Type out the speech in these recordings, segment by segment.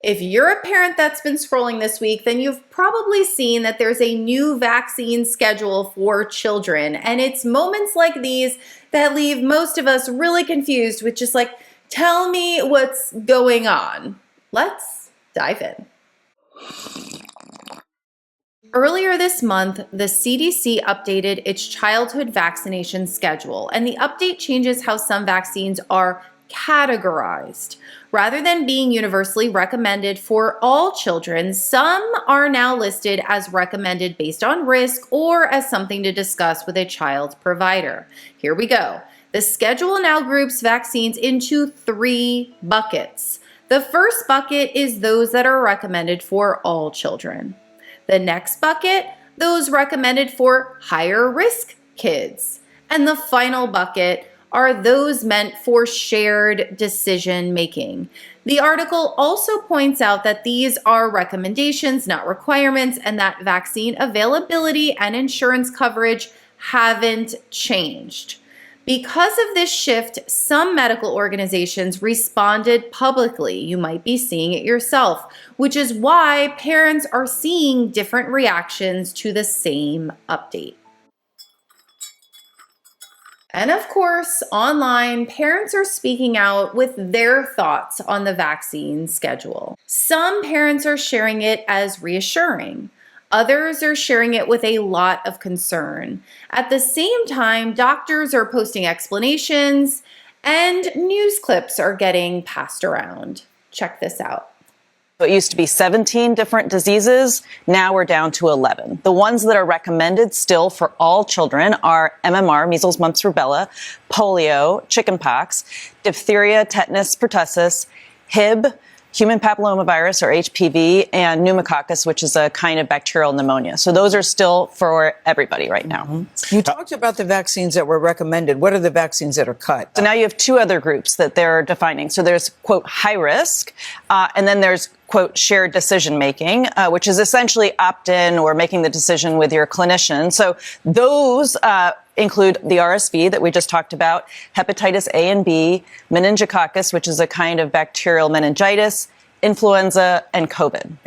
If you're a parent that's been scrolling this week, then you've probably seen that there's a new vaccine schedule for children. And it's moments like these that leave most of us really confused with just like, tell me what's going on. Let's dive in. Earlier this month, the CDC updated its childhood vaccination schedule, and the update changes how some vaccines are categorized. Rather than being universally recommended for all children, some are now listed as recommended based on risk or as something to discuss with a child's provider. Here we go. The schedule now groups vaccines into 3 buckets. The first bucket is those that are recommended for all children. The next bucket, those recommended for higher risk kids. And the final bucket are those meant for shared decision making. The article also points out that these are recommendations, not requirements, and that vaccine availability and insurance coverage haven't changed. Because of this shift, some medical organizations responded publicly. You might be seeing it yourself, which is why parents are seeing different reactions to the same update. And of course, online, parents are speaking out with their thoughts on the vaccine schedule. Some parents are sharing it as reassuring. Others are sharing it with a lot of concern. At the same time, doctors are posting explanations and news clips are getting passed around. Check this out. So it used to be 17 different diseases. Now we're down to 11. The ones that are recommended still for all children are MMR, measles, mumps, rubella, polio, chickenpox, diphtheria, tetanus, pertussis, Hib, human papillomavirus or HPV, and pneumococcus, which is a kind of bacterial pneumonia. So those are still for everybody right now. Mm-hmm. You talked about the vaccines that were recommended. What are the vaccines that are cut? So now you have 2 other groups that they're defining. So there's, quote, high risk, and then there's, quote, shared decision making, which is essentially opt-in or making the decision with your clinician. So those include the RSV that we just talked about, hepatitis A and B, meningococcus, which is a kind of bacterial meningitis, influenza, and COVID.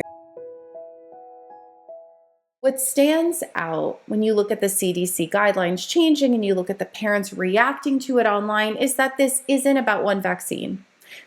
What stands out when you look at the CDC guidelines changing and you look at the parents reacting to it online is that this isn't about one vaccine.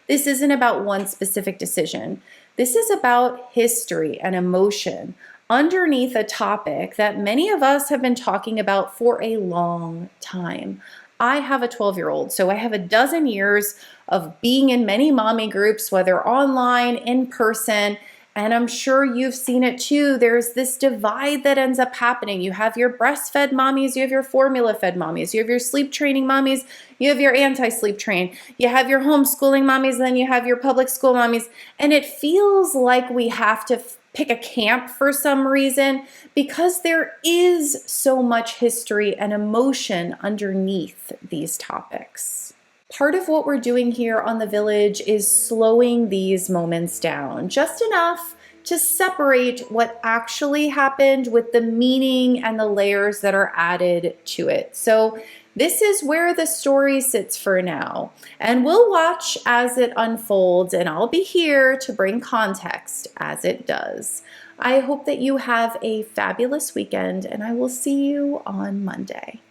This isn't about one specific decision. This is about history and emotion underneath a topic that many of us have been talking about for a long time. I have a 12-year-old, so I have a dozen years of being in many mommy groups, whether online, in person, and I'm sure you've seen it too. There's this divide that ends up happening. You have your breastfed mommies, you have your formula-fed mommies, you have your sleep training mommies, you have your anti-sleep train, you have your homeschooling mommies, then you have your public school mommies, and it feels like we have to pick a camp for some reason because there is so much history and emotion underneath these topics. Part of what we're doing here on The Village is slowing these moments down just enough to separate what actually happened with the meaning and the layers that are added to it. So this is where the story sits for now, and we'll watch as it unfolds, and I'll be here to bring context as it does. I hope that you have a fabulous weekend, and I will see you on Monday.